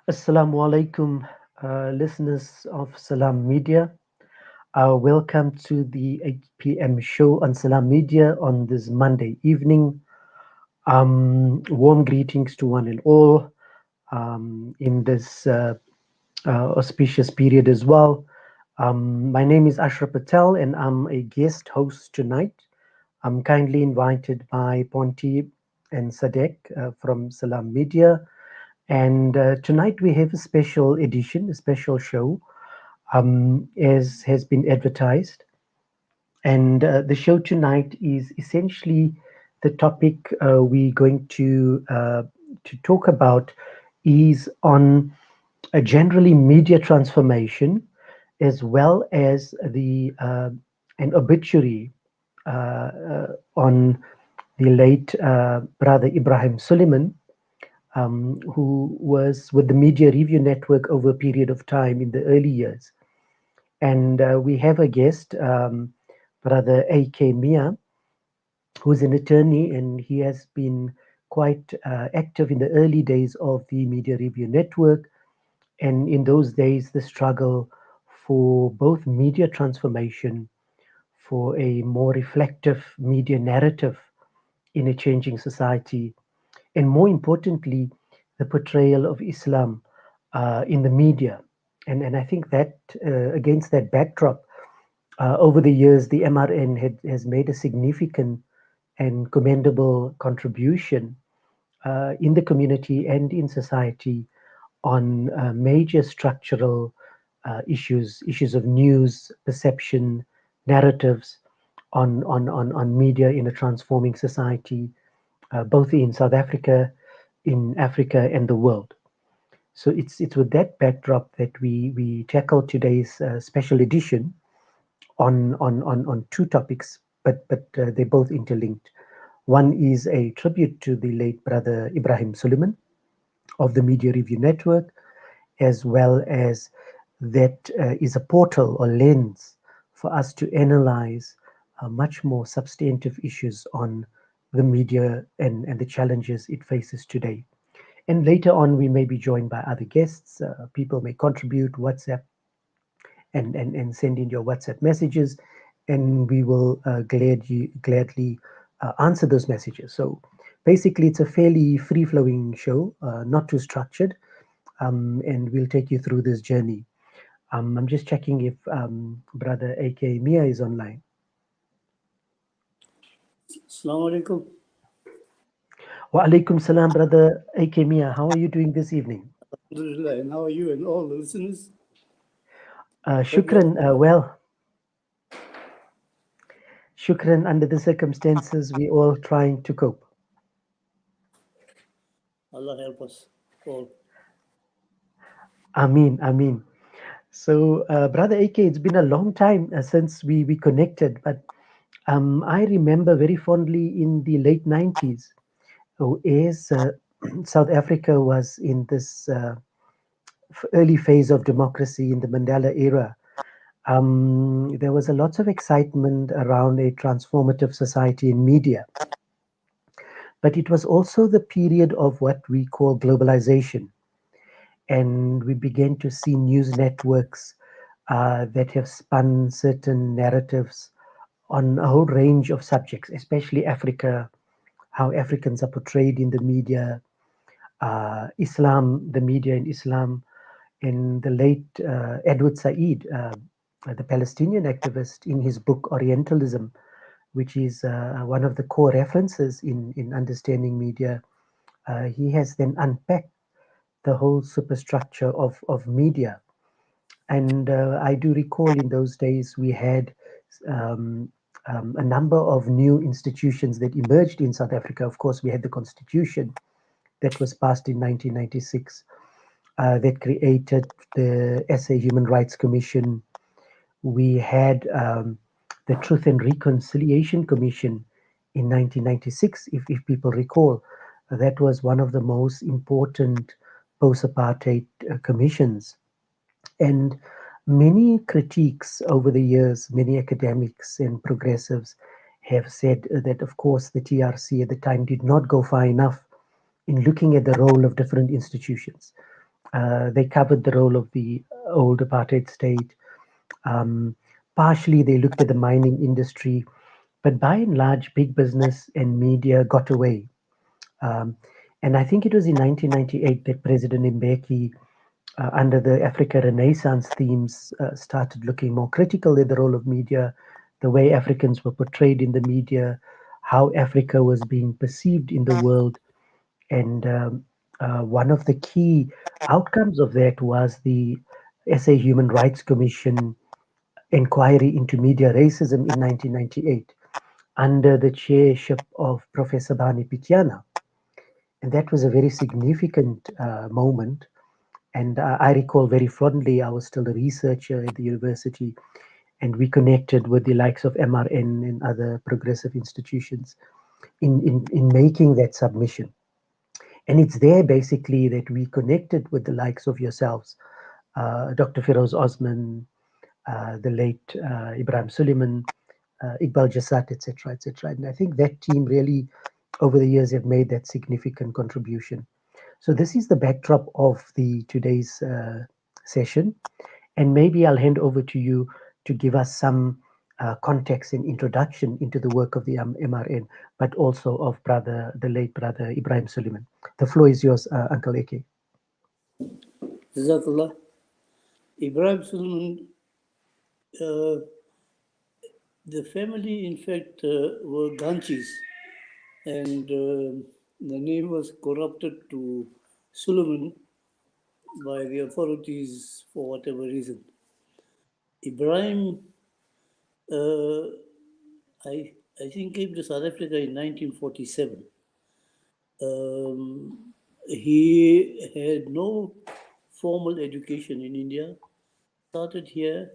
Assalamu alaikum, listeners of Salam Media. Welcome to the 8 p.m. show on Salam Media on this Monday evening. Warm greetings to one and all in this auspicious period as well. My name is Ashraf Patel and I'm a guest host tonight. I'm kindly invited by Ponti and Sadek from Salam Media. And tonight we have a special edition, a special show, as has been advertised. And the show tonight is essentially the topic we're going to talk about is on generally media transformation, as well as the an obituary on the late brother Ebrahim Suliman, who was with the Media Review Network over a period of time in the early years. And we have a guest, Brother A.K. Mia, who's an attorney, and he has been quite active in the early days of the Media Review Network. And in those days, the struggle for both media transformation, for a more reflective media narrative in a changing society, and more importantly, the portrayal of Islam in the media. And I think that against that backdrop, over the years, the MRN has made a significant and commendable contribution in the community and in society on major structural issues of news, perception, narratives on media in a transforming society, both in South Africa, in Africa, and the world. So it's with that backdrop that we tackle today's special edition on two topics, but they're both interlinked. One is a tribute to the late brother Ebrahim Suliman of the Media Review Network, as well as that is a portal or lens for us to analyze much more substantive issues on the media and the challenges it faces today. And later on, we may be joined by other guests. People may contribute WhatsApp and send in your WhatsApp messages, and we will gladly answer those messages. So basically, it's a fairly free flowing show, not too structured, and we'll take you through this journey. I'm just checking if Brother AK Mia is online. Assalamu alaikum. Wa alaikum salam, Brother AK Mia. How are you doing this evening? Alhamdulillah. And how are you and all the listeners? Shukran. Well, shukran. Under the circumstances, we're all trying to cope. Allah help us all. Ameen, Ameen. So, Brother AK, it's been a long time since we connected, but I remember very fondly in the late 90s, as South Africa was in this early phase of democracy in the Mandela era. There was a lot of excitement around a transformative society in media, but it was also the period of what we call globalization. And we began to see news networks that have spun certain narratives on a whole range of subjects, especially Africa, how Africans are portrayed in the media, Islam, the media in Islam, and the late Edward Said, the Palestinian activist, in his book Orientalism, which is one of the core references in understanding media. He has then unpacked the whole superstructure of media. And I do recall in those days we had um, a number of new institutions that emerged in South Africa. Of course, we had the Constitution that was passed in 1996 that created the SA Human Rights Commission. We had the Truth and Reconciliation Commission in 1996, if people recall. That was one of the most important post apartheid commissions. And many critiques over the years, many academics and progressives have said that, of course, the TRC at the time did not go far enough in looking at the role of different institutions. They covered the role of the old apartheid state. Um, Partially, they looked at the mining industry, but by and large, big business and media got away. Um, and I think it was in 1998 that President Mbeki, under the Africa Renaissance themes, started looking more critical at the role of media, the way Africans were portrayed in the media, how Africa was being perceived in the world. And one of the key outcomes of that was the SA Human Rights Commission inquiry into media racism in 1998 under the chairship of Professor Bani Pityana. And that was a very significant moment. And I recall very fondly, I was still a researcher at the university, and we connected with the likes of MRN and other progressive institutions in making that submission. And it's there basically that we connected with the likes of yourselves, Dr. Firoz Osman, the late Ebrahim Suliman, Iqbal Jasat, etc., etc. And I think that team really, over the years, have made that significant contribution. So this is the backdrop of the today's session, and maybe I'll hand over to you to give us some context and introduction into the work of the MRN, but also of the late brother Ebrahim Suliman. The floor is yours, Uncle Eke. Jazakallah. Ebrahim Suliman, uh, the family, in fact, were Ganchis, and the name was corrupted to Suleiman by the authorities for whatever reason. Ibrahim, uh, I think, came to South Africa in 1947. He had no formal education in India, started here,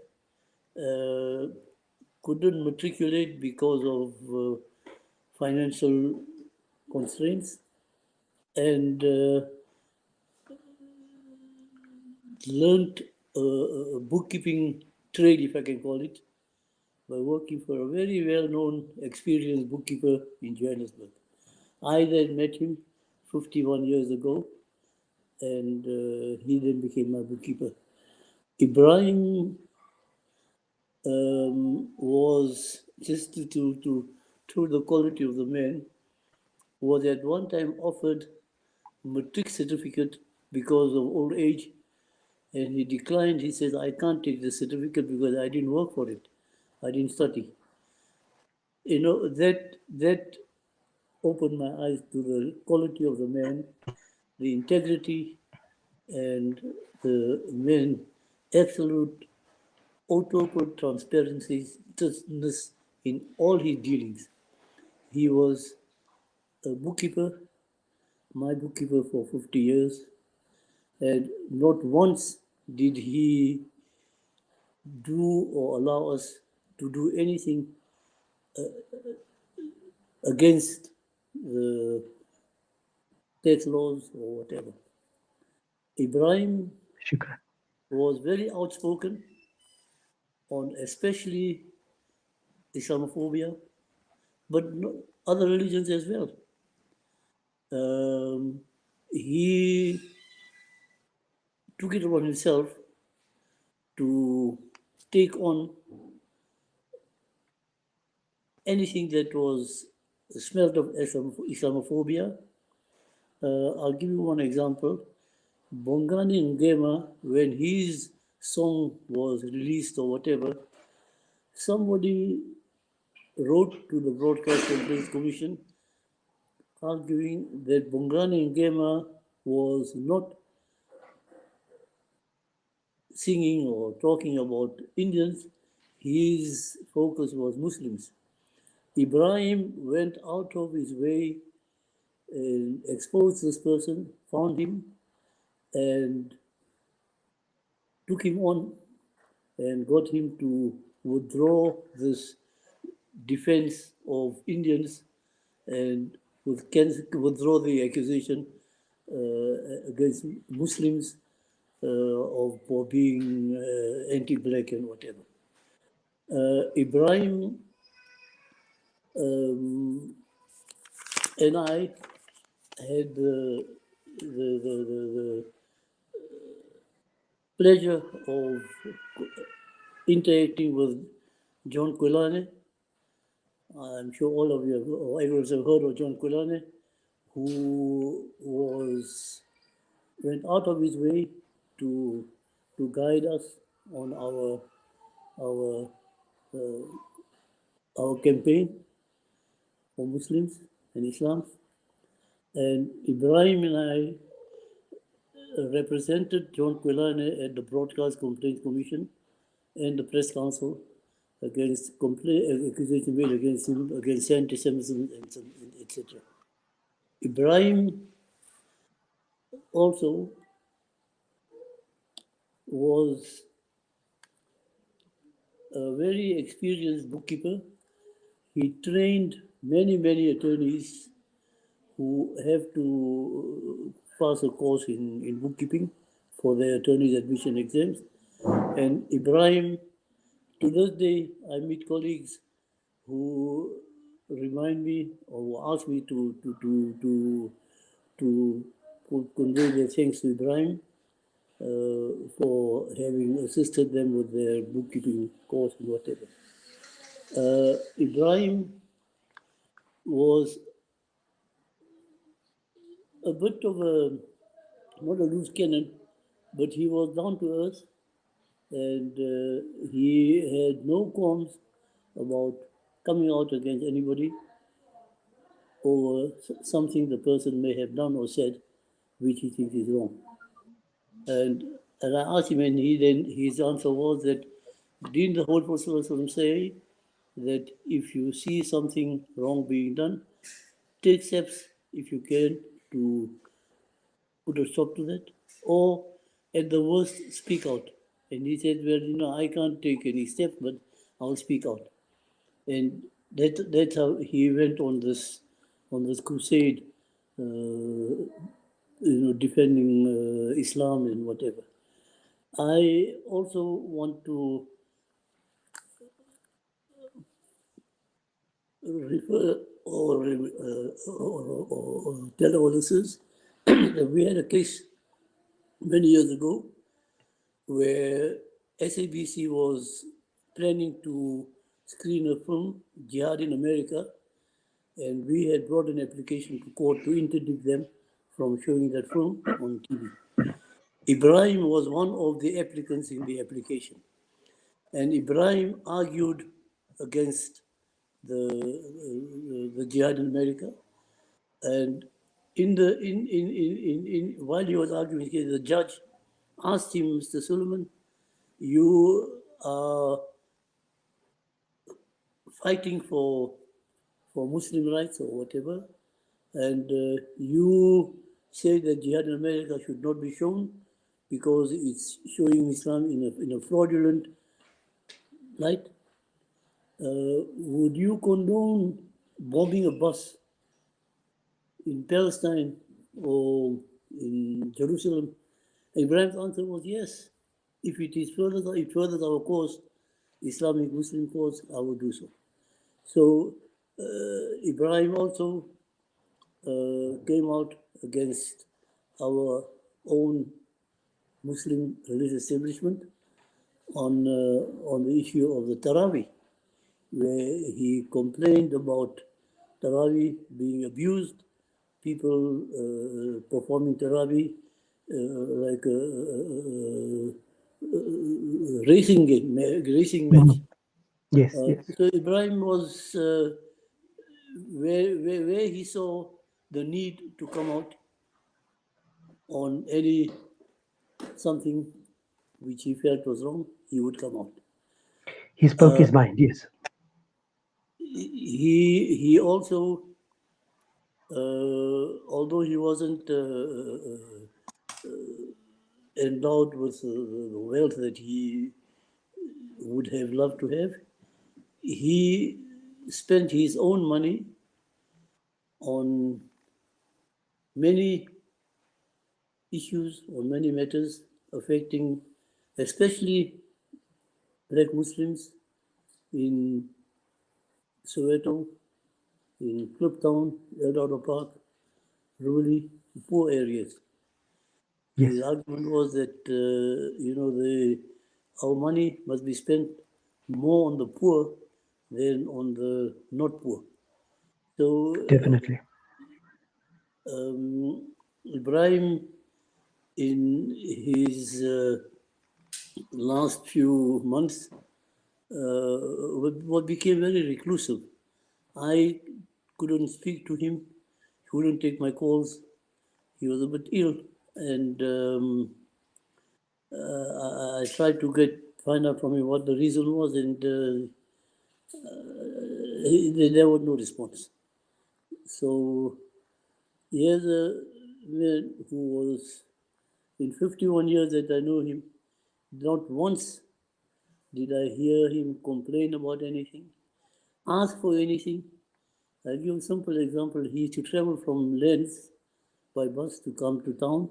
uh, couldn't matriculate because of financial constraints, and learned a bookkeeping trade, if I can call it, by working for a very well-known, experienced bookkeeper in Johannesburg. I then met him 51 years ago, and he then became my bookkeeper. Ibrahim was, just to the quality of the man, was at one time offered matric certificate because of old age, and he declined. He says, I can't take the certificate because I didn't work for it. I didn't study. You know, that opened my eyes to the quality of the man, the integrity, and the man absolute total transparency in all his dealings. He was a bookkeeper, my bookkeeper for 50 years, and not once did he do or allow us to do anything against the tax laws or whatever. Ibrahim Shukran. was very outspoken on especially Islamophobia, but other religions as well. He took it upon himself to take on anything that was smelled of Islamophobia. I'll give you one example. Bongani Ngema, when his song was released or whatever, somebody wrote to the Broadcast Complaints Commission arguing that Bongani Ngema was not singing or talking about Indians, his focus was Muslims. Ibrahim went out of his way and exposed this person, found him, and took him on and got him to withdraw this defense of Indians and withdraw the accusation against Muslims of for being anti-black and whatever. Ibrahim and I had the pleasure of interacting with John Quilane. I'm sure all of you have, or everyone have heard of John Quilane, who went out of his way to guide us on our our campaign for Muslims and Islam. And Ebrahim and I represented John Quilane at the Broadcast Complaints Commission and the Press Council against accusation made against him, against anti-Semitism, and etc. Ebrahim also was a very experienced bookkeeper. He trained many attorneys who have to pass a course in bookkeeping for their attorneys admission exams. And Ebrahim, to this day, I meet colleagues who remind me or ask me to convey their thanks to Ebrahim for having assisted them with their bookkeeping course and whatever. Ebrahim was a bit of not a loose cannon, but he was down to earth, and he had no qualms about coming out against anybody over something the person may have done or said, which he thinks is wrong. And I asked him, and his answer was that didn't the whole Prophet say that if you see something wrong being done, take steps if you can to put a stop to that, or at the worst, speak out. And he said, well, I can't take any steps, but I'll speak out. And that's how he went on this crusade, defending Islam and whatever. I also want to refer or tell our listeners that we had a case many years ago where SABC was planning to screen a film, Jihad in America, and we had brought an application to court to interdict them from showing that film on TV. Ebrahim was one of the applicants in the application, and Ebrahim argued against the Jihad in America, and while he was arguing, the judge asked him, Mr. Suliman, you are fighting for Muslim rights or whatever, and you say that Jihad in America should not be shown because it's showing Islam in a fraudulent light. Would you condone bombing a bus in Palestine or in Jerusalem? Ibrahim's answer was yes. If it furthers our cause, Islamic Muslim cause, I will do so. So Ebrahim also came out against our own Muslim religious establishment on the issue of the Taraweeh, where he complained about Taraweeh being abused, people performing Taraweeh like a racing match. Yes, yes. So Ebrahim was where he saw the need to come out on something which he felt was wrong, he would come out. He spoke his mind, yes. He also, although he wasn't endowed with the wealth that he would have loved to have, he spent his own money on many issues, on many matters affecting especially Black Muslims in Soweto, in Kliptown, Eldorado Park, really poor areas. His Yes, argument was that our money must be spent more on the poor than on the not poor. So definitely. Ibrahim, in his last few months, what became very reclusive. I couldn't speak to him. He wouldn't take my calls. He was a bit ill, and I tried to find out from him what the reason was, and there was no response. So here's a man who was in 51 years that I know him. Not once did I hear him complain about anything, ask for anything. I'll give a simple example. He used to travel from Lens by bus to come to town.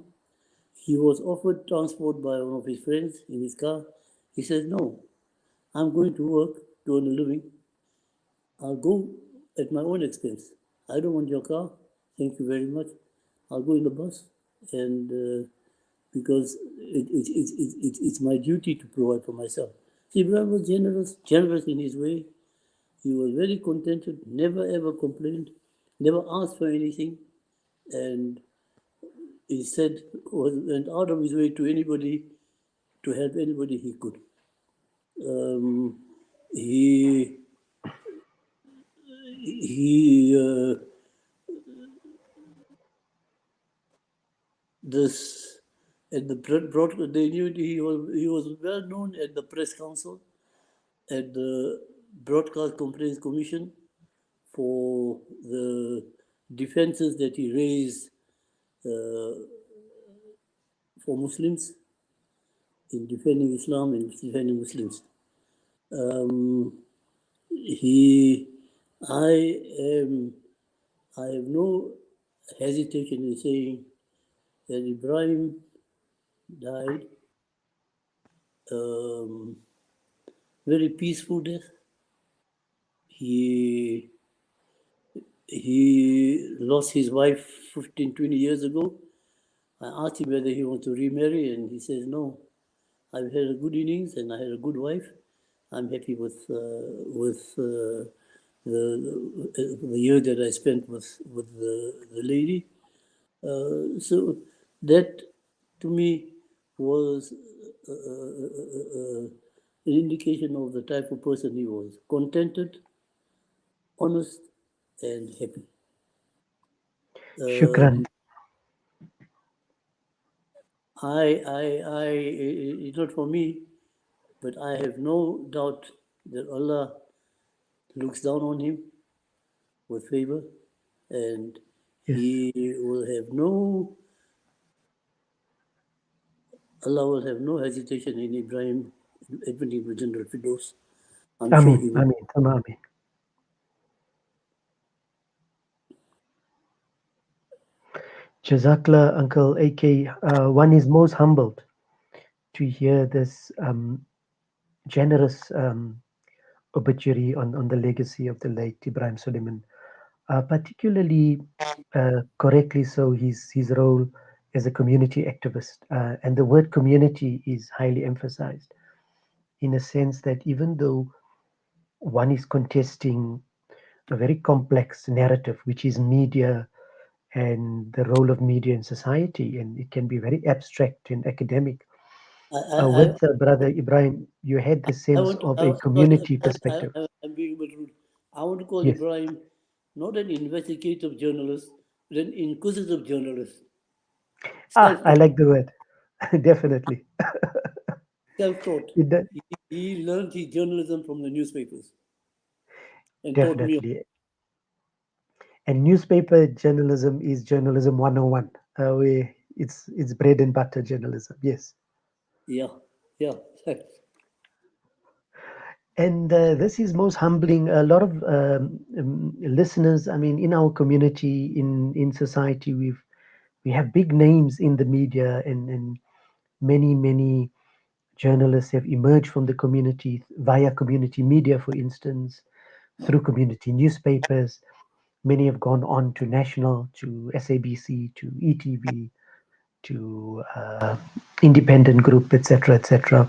He was offered transport by one of his friends in his car. He says, "No, I'm going to work to earn a living. I'll go at my own expense. I don't want your car. Thank you very much. I'll go in the bus, and because it's my duty to provide for myself." See, Ibrahim was generous in his way. He was very contented, never ever complained, never asked for anything, and he said went out of his way to anybody to help anybody he could. Um, he he this at the broad they knew he was well known at the press council, at the broadcast complaints commission, for the defenses that he raised uh, for Muslims, in defending Islam and defending Muslims. Um, he, I am, I have no hesitation in saying that Ibrahim died um, very peaceful death. He he lost his wife 15, 20 years ago. I asked him whether he wants to remarry, and he says no. I've had a good innings and I had a good wife. I'm happy with the year that I spent with the lady. So that to me was an indication of the type of person he was: contented, honest, and happy. Shukran. Um, it's not for me, but I have no doubt that Allah looks down on him with favor, and Yes. he will have no, Allah will have no hesitation in Ibrahim admitting to General Fidos. I'm sure Ameen. he will. Ameen. Thumma Ameen. Jazakallah, Uncle AK. One is most humbled to hear this generous obituary on the legacy of the late Ebrahim Suliman, particularly correctly so his role as a community activist. And the word community is highly emphasized in a sense that even though one is contesting a very complex narrative, which is media and the role of media in society, and it can be very abstract and academic. I, I, I, With Brother Ibrahim, you had the I sense want to, of a community perspective. I'm being a bit rude. I want to call Yes. Ibrahim not an investigative journalist, but an inquisitive journalist. I Self-taught. like the word. Definitely. Self-taught. It, He learned his journalism from the newspapers and taught me. definitely. And newspaper journalism is journalism 101. It's bread and butter journalism. Yes. Yeah, yeah. And this is most humbling. A lot of listeners, I mean, in our community, in society, we have big names in the media, and many journalists have emerged from the community via community media, for instance, through community newspapers. Many have gone on to national, to SABC, to ETV, to independent group, etc., etc.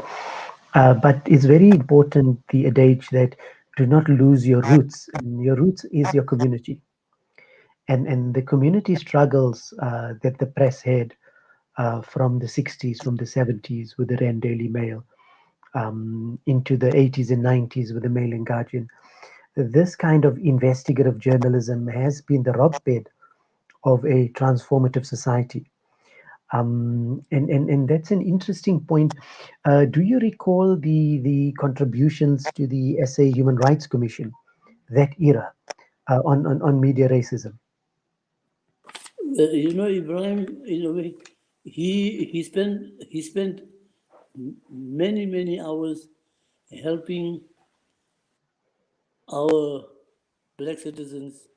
But it's very important, the adage that do not lose your roots. And your roots is your community, and the community struggles that the press had from the 60s, from the 70s with the Rand Daily Mail, into the 80s and 90s with the Mail and Guardian. This kind of investigative journalism has been the rock bed of a transformative society. And that's an interesting point. Do you recall the contributions to the SA Human Rights Commission, that era, on media racism? Ibrahim, in a way, he spent many hours helping our black citizens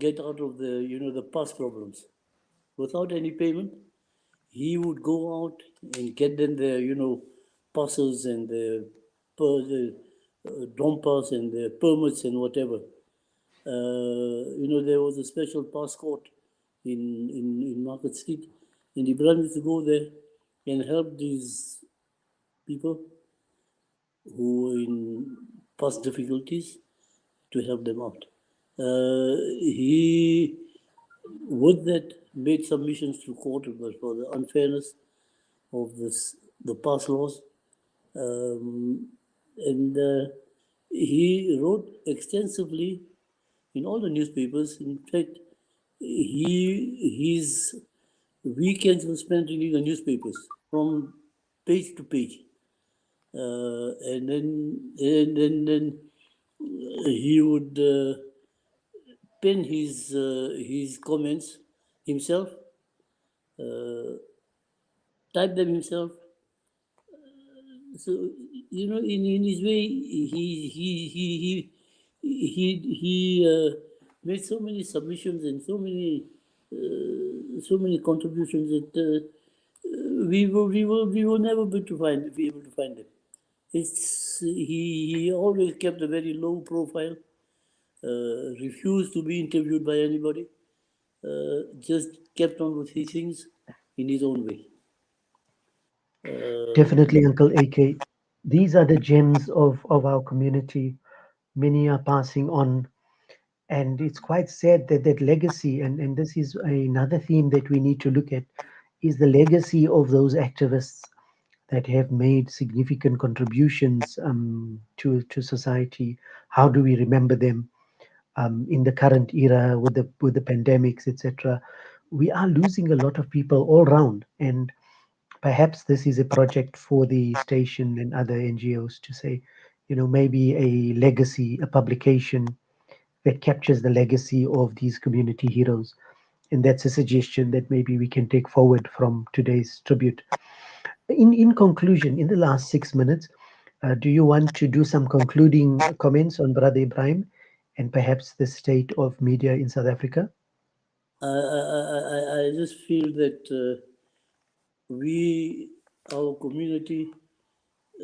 get out of the past problems without any payment. He would go out and get them their passes and the dompas and the permits and whatever. There was a special pass court in Market Street, and Ibrahim used to go there and help these people who were in past difficulties to help them out. He, with that, made submissions to court for the unfairness of the past laws. And he wrote extensively in all the newspapers. In fact, his weekends were spent reading the newspapers from page to page. And then he would pen his comments himself, uh, type them himself. So in his way, he made so many submissions and so many contributions that we will never be able to find them. He always kept a very low profile, refused to be interviewed by anybody, just kept on with his things in his own way. Uh, Definitely, Uncle AK. These are the gems of our community. Many are passing on, and it's quite sad that that legacy, and this is another theme that we need to look at, is the legacy of those activists that have made significant contributions to society. How do we remember them in the current era with the pandemics, etc.? We are losing a lot of people all round, and perhaps this is a project for the station and other NGOs to say, maybe a legacy, a publication that captures the legacy of these community heroes. And that's a suggestion that maybe we can take forward from today's tribute. In conclusion, in the last 6 minutes, do you want to do some concluding comments on Brother Ibrahim and perhaps the state of media in South Africa? I just feel that our community,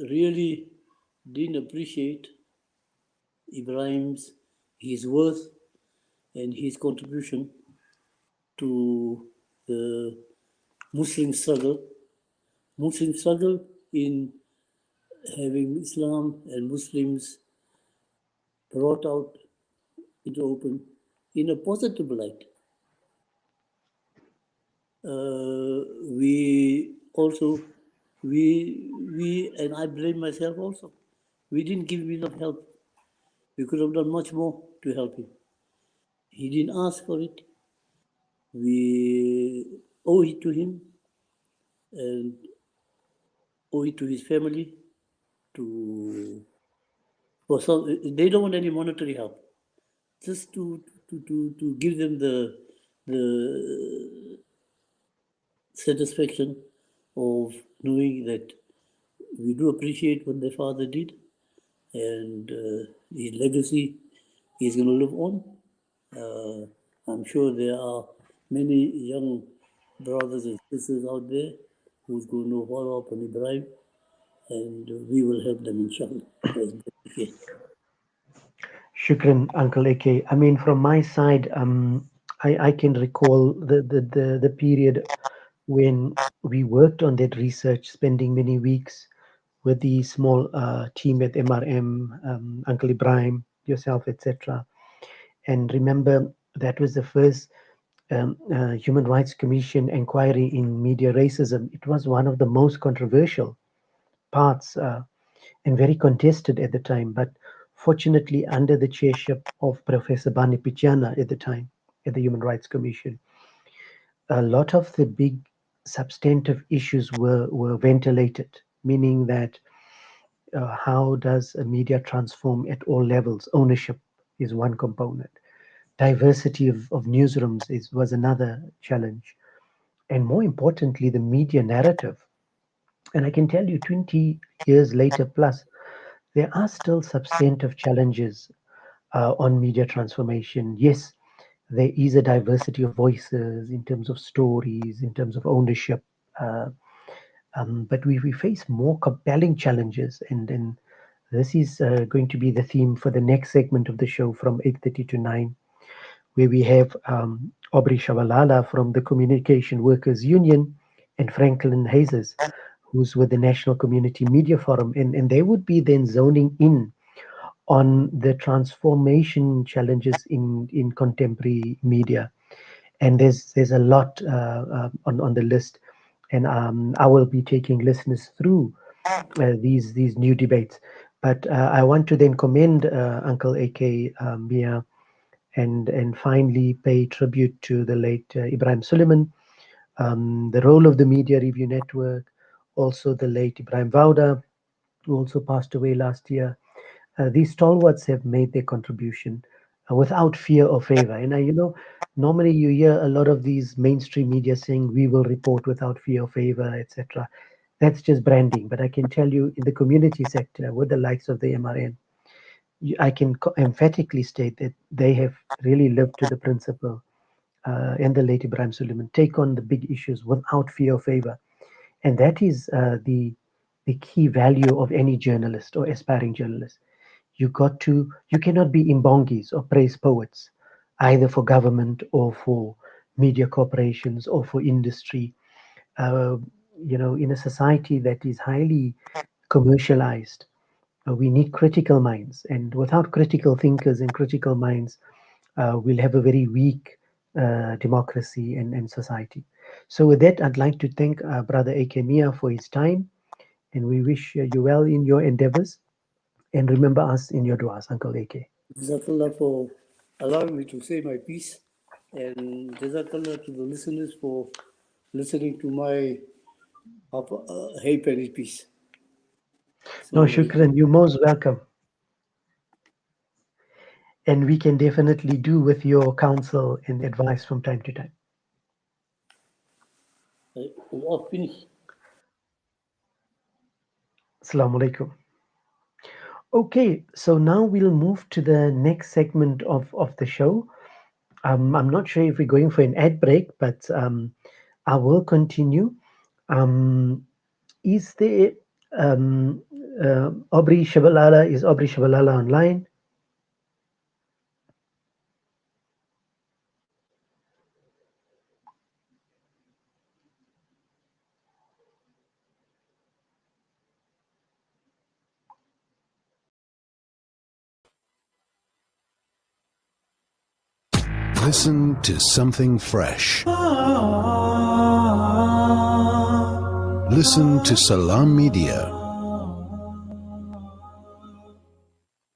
really didn't appreciate Ibrahim's his worth and his contribution to the Muslim struggle, Muslim struggle in having Islam and Muslims brought out into open in a positive light. We also, and I blame myself also, we didn't give him enough help. We could have done much more to help him. He didn't ask for it. We owe it to him and owe it to his family to, for some, they don't want any monetary help, just to give them the satisfaction of knowing that we do appreciate what their father did, and his legacy is going to live on. I'm sure there are many young brothers and sisters out there who's going to follow up on Ibrahim, and we will help them, inshallah, as best we can. Shukran, Uncle AK. From my side, I can recall the period when we worked on that research, spending many weeks with the small team at MRM, Uncle Ebrahim, yourself, etc. And remember, that was the first Human Rights Commission inquiry in media racism. It was one of the most controversial parts and very contested at the time. But fortunately, under the chairship of Professor Bani Pichana at the time at the Human Rights Commission, a lot of the big substantive issues were ventilated, meaning that how does a media transform at all levels? Ownership is one component. Diversity of newsrooms was another challenge. And more importantly, the media narrative. And I can tell you, 20 years later plus, there are still substantive challenges on media transformation. Yes, there is a diversity of voices in terms of stories, in terms of ownership. Uh, but we face more compelling challenges, and this is going to be the theme for the next segment of the show from 8:30 to 9, where we have Aubrey Tshabalala from the Communication Workers Union and Franklin Huisies, who's with the National Community Media Forum, and they would be then zoning in on the transformation challenges in contemporary media. And there's a lot on the list, and I will be taking listeners through these new debates. But I want to then commend Uncle AK Mia and finally pay tribute to the late Ebrahim Suliman, the role of the Media Review Network, also the late Ibrahim Vauda, who also passed away last year. These stalwarts have made their contribution without fear or favor. And normally you hear a lot of these mainstream media saying we will report without fear or favor, etc. That's just branding. But I can tell you, in the community sector, with the likes of the MRN, I can emphatically state that they have really lived to the principle. And the late Ebrahim Suliman take on the big issues without fear or favor, and that is the key value of any journalist or aspiring journalist. You cannot be imbongis or praise poets, either for government or for media corporations or for industry. Uh, in a society that is highly commercialized, we need critical minds, and without critical thinkers and critical minds, we'll have a very weak democracy and society. So, with that, I'd like to thank Brother Akemia for his time, and we wish you well in your endeavors. And remember us in your duas, Uncle AK. Jazakallah for allowing me to say my piece, and Jazakallah to the listeners for listening to my halfpenny piece. No, So, shukran, you're most welcome. And we can definitely do with your counsel and advice from time to time. I'm all finished. Assalamu alaikum. Okay, so now we'll move to the next segment of the show. I'm not sure if we're going for an ad break, but I will continue. Is there Aubrey Tshabalala? Is Aubrey Tshabalala online? Listen to something fresh. Listen to Salam Media.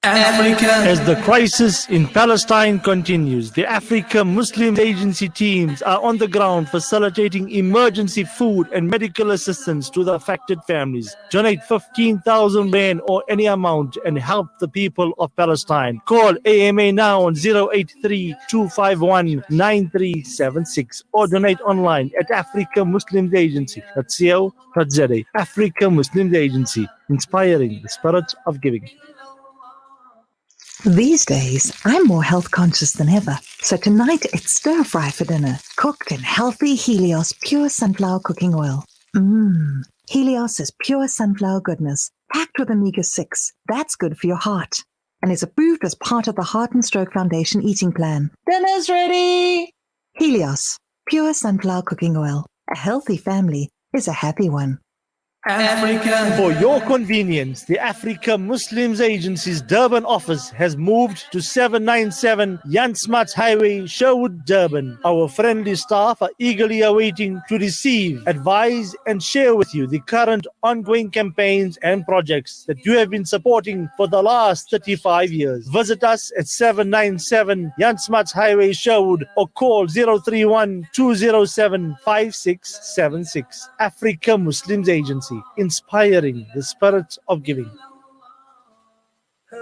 Africa. As the crisis in Palestine continues, the Africa Muslim Agency teams are on the ground facilitating emergency food and medical assistance to the affected families. Donate 15,000 rand or any amount and help the people of Palestine. Call AMA now on 083-251-9376 or donate online at Africa Muslims Agency.co.za. Africa Muslims Agency, inspiring the spirit of giving. These days, I'm more health conscious than ever. So tonight, it's stir fry for dinner. Cooked in healthy Helios pure sunflower cooking oil. Helios is pure sunflower goodness, packed with omega-6. That's good for your heart. And is approved as part of the Heart and Stroke Foundation eating plan. Dinner's ready! Helios, pure sunflower cooking oil. A healthy family is a happy one. For your convenience, the Africa Muslims Agency's Durban office has moved to 797 Jan Smuts Highway, Sherwood, Durban. Our friendly staff are eagerly awaiting to receive, advise, and share with you the current ongoing campaigns and projects that you have been supporting for the last 35 years. Visit us at 797 Jan Smuts Highway, Sherwood, or call 031 207 5676. Africa Muslims Agency, inspiring the spirit of giving.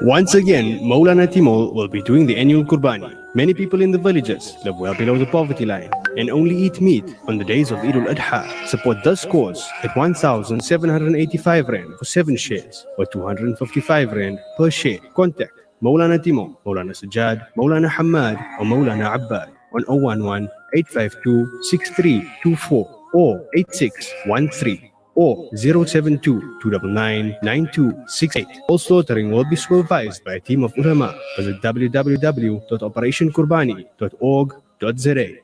Once again, Maulana Timol will be doing the annual Qurbani. Many people in the villages live well below the poverty line and only eat meat on the days of Eid al-Adha. Support this cause at 1,785 Rand for 7 shares or 255 Rand per share. Contact Maulana Timol, Maulana Sajjad, Maulana Hamad or Maulana Abbad on 011 852 6324 or 8613. or 072-299-9268. All slaughtering will be supervised by a team of ulama. Visit www.operationqurbani.org.za.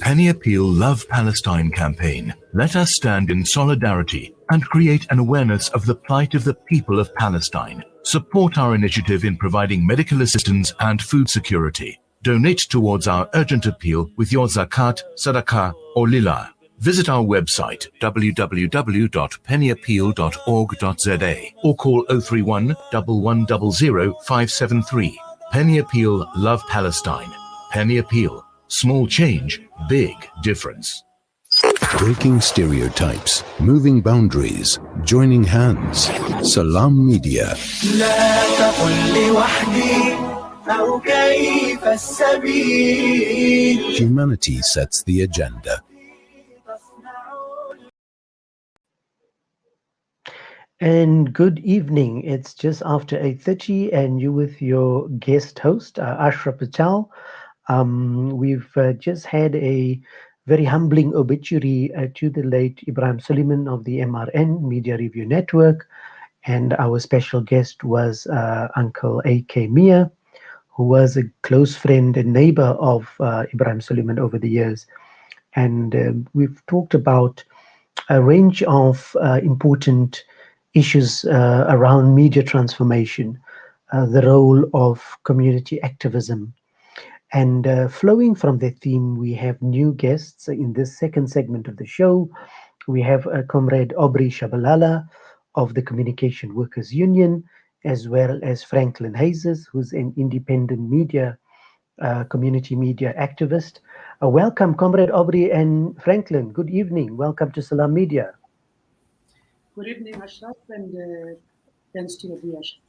Penny Appeal Love Palestine campaign. Let us stand in solidarity and create an awareness of the plight of the people of Palestine. Support our initiative in providing medical assistance and food security. Donate towards our urgent appeal with your zakat, sadaqah, or lillah. Visit our website www.pennyappeal.org.za or call 031 1100 573. Penny Appeal Love Palestine. Penny Appeal. Small change, big difference. Breaking stereotypes, moving boundaries, joining hands. Salam Media. Humanity sets the agenda. And good evening. It's just after 8:30 and you with your guest host, Ashraf Patel. We've just had a very humbling obituary to the late Ebrahim Suliman of the MRN Media Review Network. And our special guest was Uncle A.K. Mia, who was a close friend and neighbor of Ebrahim Suliman over the years. And we've talked about a range of important issues around media transformation, the role of community activism. And flowing from that theme, we have new guests in this second segment of the show. We have Comrade Aubrey Tshabalala of the Communication Workers Union, as well as Franklin Huisies, who's an independent media, community media activist. Welcome, Comrade Aubrey and Franklin. Good evening. Welcome to Salam Media. Good evening, Ashraf, and thanks to you, Ashraf.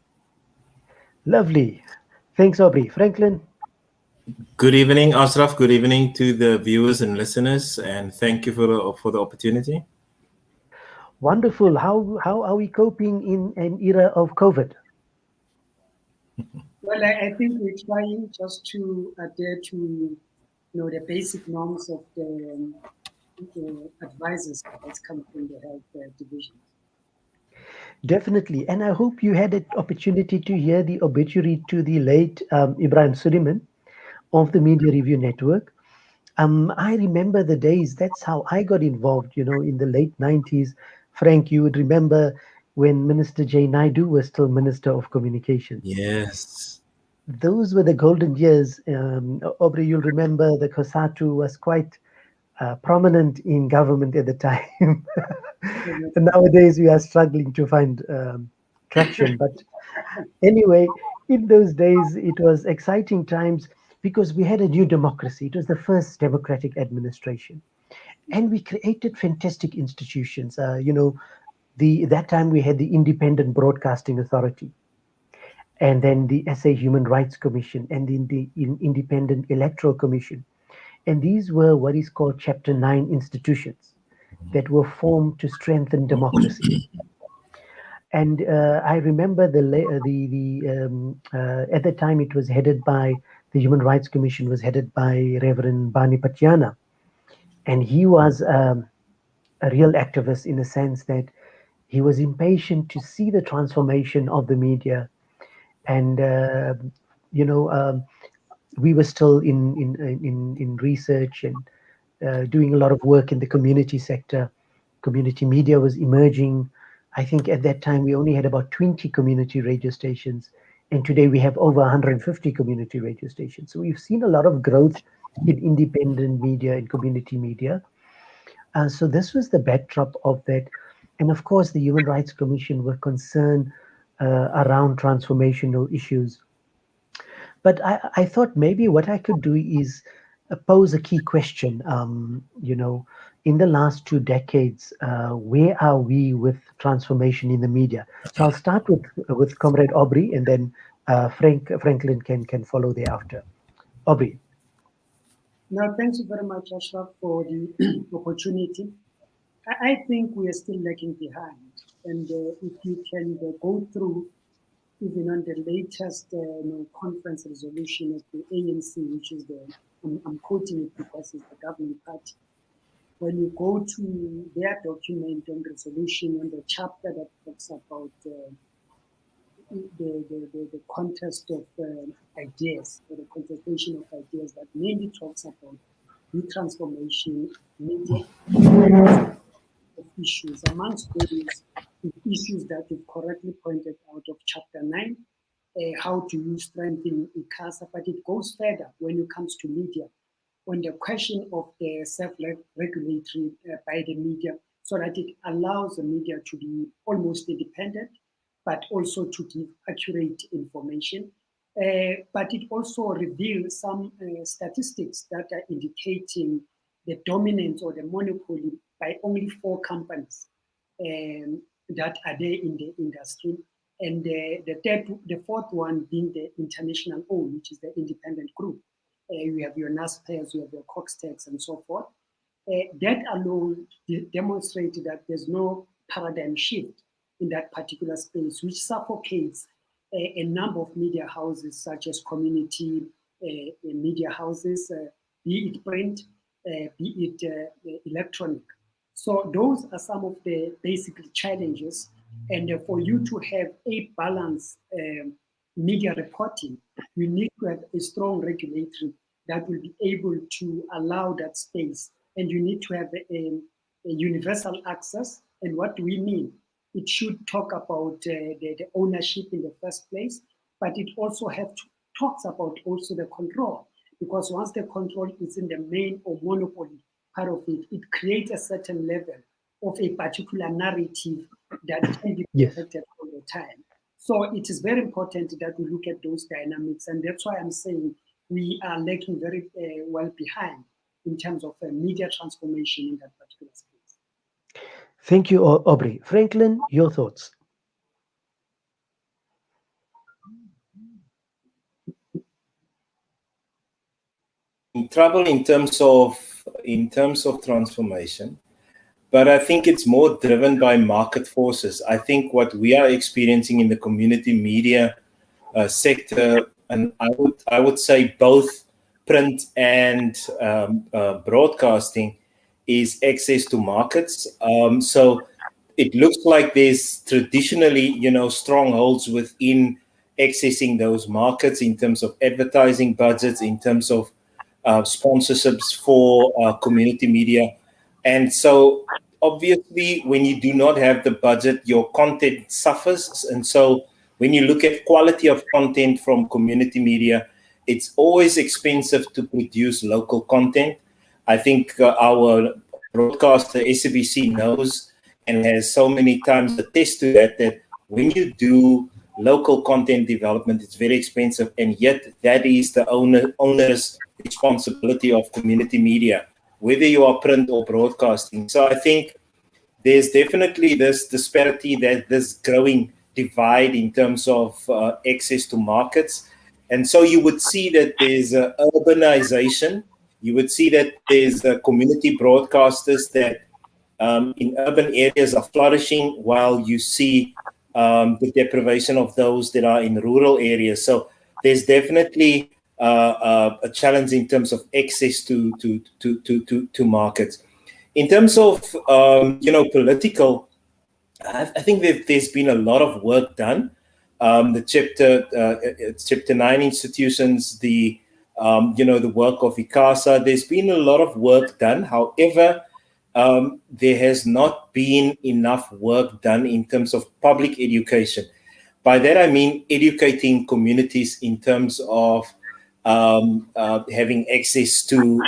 Lovely. Thanks, Aubrey. Franklin? Good evening, Ashraf. Good evening to the viewers and listeners, and thank you for the opportunity. Wonderful. How are we coping in an era of COVID? Well, I think we're trying just to adhere to the basic norms of the advisors that's come from the health division. Definitely. And I hope you had an opportunity to hear the obituary to the late Ebrahim Suliman of the Media Review Network. I remember the days, that's how I got involved, in the late 90s. Frank, you would remember when Minister J. Naidu was still Minister of Communications. Yes. Those were the golden years. Aubrey, you'll remember the COSATU was quite prominent in government at the time. And nowadays we are struggling to find traction. But anyway, in those days, it was exciting times because we had a new democracy. It was the first democratic administration. And we created fantastic institutions. That time we had the Independent Broadcasting Authority, and then the SA Human Rights Commission, and the Independent Electoral Commission. And these were what is called Chapter 9 institutions that were formed to strengthen democracy. And I remember at the time it was headed by, the Human Rights Commission was headed by Reverend Bani Patiana. And he was a real activist in the sense that he was impatient to see the transformation of the media. And, we were still in research and doing a lot of work in the community sector. Community media was emerging. I think at that time we only had about 20 community radio stations, and today we have over 150 community radio stations. So we've seen a lot of growth in independent media and community media. So this was the backdrop of that. And of course, the Human Rights Commission were concerned around transformational issues. But I thought maybe what I could do is pose a key question. In the last 2 decades, where are we with transformation in the media? So I'll start with Comrade Aubrey, and then Franklin can follow thereafter. Aubrey. Now, thank you very much, Ashraf, for the opportunity. I think we are still lagging behind. And if you can go through even on the latest conference resolution of the ANC, which is I'm quoting it because it's the governing party. When you go to their document on resolution, on the chapter that talks about the contest of ideas, or the contestation of ideas, that mainly talks about the transformation, media, of issues. Amongst those issues that you've correctly pointed out of Chapter 9, how do you strengthen ICASA, but it goes further when it comes to media, on the question of the self-regulatory by the media, so that it allows the media to be almost independent, but also to give accurate information. But it also reveals some statistics that are indicating the dominance or the monopoly by only 4 companies that are there in the industry. And the fourth one being the international own, which is the independent group. You have your NASPERS, you have your Coxtex, and so forth. That alone demonstrated that there's no paradigm shift in that particular space, which suffocates a number of media houses, such as community media houses, be it print, be it electronic. So those are some of the basic challenges. And for you to have a balanced media reporting, you need to have a strong regulatory that will be able to allow that space. And you need to have a universal access. And what do we mean? It should talk about the ownership in the first place, but it also talks about also the control. Because once the control is in the main or monopoly part of it, it creates a certain level of a particular narrative that can be protected all the time. So it is very important that we look at those dynamics. And that's why I'm saying we are lagging very well behind in terms of media transformation in that particular space. Thank you, Aubrey. Franklin, your thoughts? In trouble in terms of transformation, but I think it's more driven by market forces. I think what we are experiencing in the community media sector, and I would say both print and broadcasting, is access to markets. So it looks like there's traditionally, strongholds within accessing those markets in terms of advertising budgets, in terms of sponsorships for community media. And so obviously when you do not have the budget, your content suffers. And so when you look at quality of content from community media, it's always expensive to produce local content. I think our broadcaster SABC knows and has so many times attest to that when you do local content development, it's very expensive, and yet that is the owner's responsibility of community media, whether you are print or broadcasting. So I think there's definitely this disparity, this growing divide in terms of access to markets. And so you would see that there's urbanization. You would see that there's community broadcasters that in urban areas are flourishing, while you see the deprivation of those that are in rural areas. So there's definitely a challenge in terms of access to markets. In terms of political, I think that there's been a lot of work done. The chapter 9 institutions, the the work of ICASA. There's been a lot of work done. However, there has not been enough work done in terms of public education. By that I mean educating communities in terms of having access to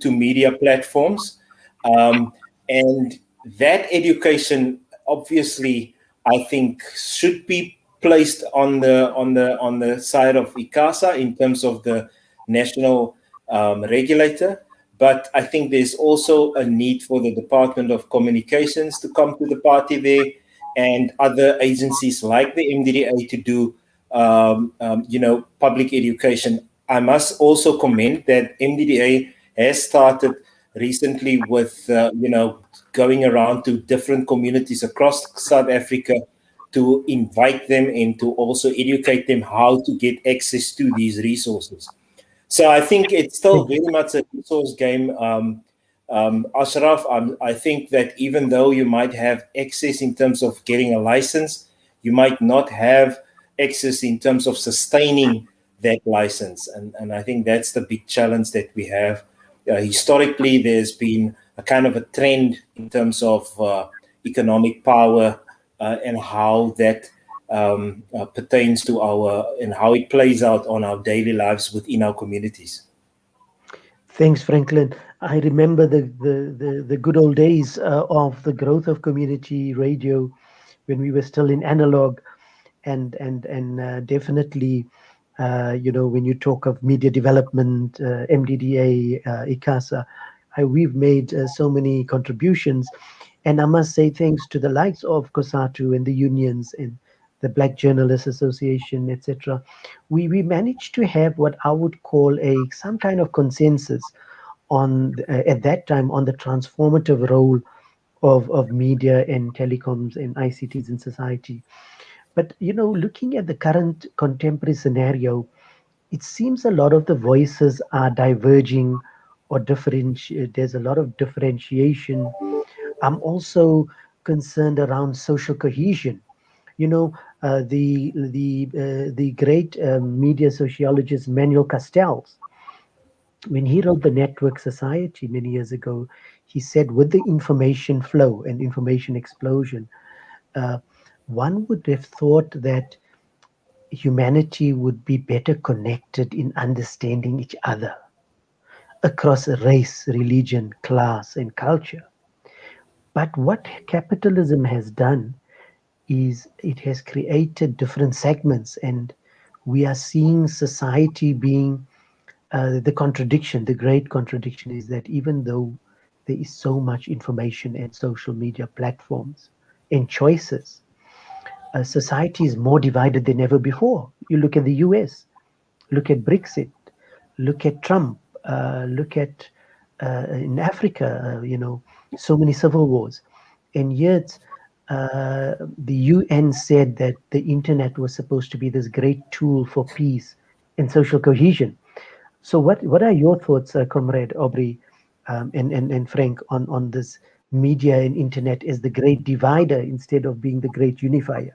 media platforms, and that education, obviously, I think should be placed on the side of ICASA in terms of the national regulator. But I think there's also a need for the Department of Communications to come to the party there, and other agencies like the MDDA to do public education. I must also commend that MDDA has started recently with going around to different communities across South Africa to invite them and to also educate them how to get access to these resources. So I think it's still very much a resource game, Ashraf. I think that even though you might have access in terms of getting a license, you might not have access in terms of sustaining that license. And I think that's the big challenge that we have. Historically, there's been a kind of a trend in terms of economic power and how that pertains to and how it plays out on our daily lives within our communities. Thanks, Franklin. I remember the good old days of the growth of community radio when we were still in analog, and definitely, when you talk of media development, MDDA, ICASA, we've made so many contributions, and I must say thanks to the likes of COSATU and the unions and the Black Journalists Association, etc. We managed to have what I would call some kind of consensus on at that time on the transformative role of media and telecoms and ICTs in society. But looking at the current contemporary scenario, it seems a lot of the voices are diverging or there's a lot of differentiation. I'm also concerned around social cohesion. The great media sociologist Manuel Castells, when he wrote The Network Society many years ago, he said, with the information flow and information explosion, one would have thought that humanity would be better connected in understanding each other across race, religion, class, and culture. But what capitalism has done is it has created different segments, and we are seeing society being the great contradiction is that even though there is so much information and social media platforms and choices, society is more divided than ever before. You look at the US, look at Brexit, look at Trump, look at in Africa, so many civil wars. And yet, the UN said that the internet was supposed to be this great tool for peace and social cohesion. So what are your thoughts, Comrade Aubrey and Frank, on this media and internet as the great divider instead of being the great unifier?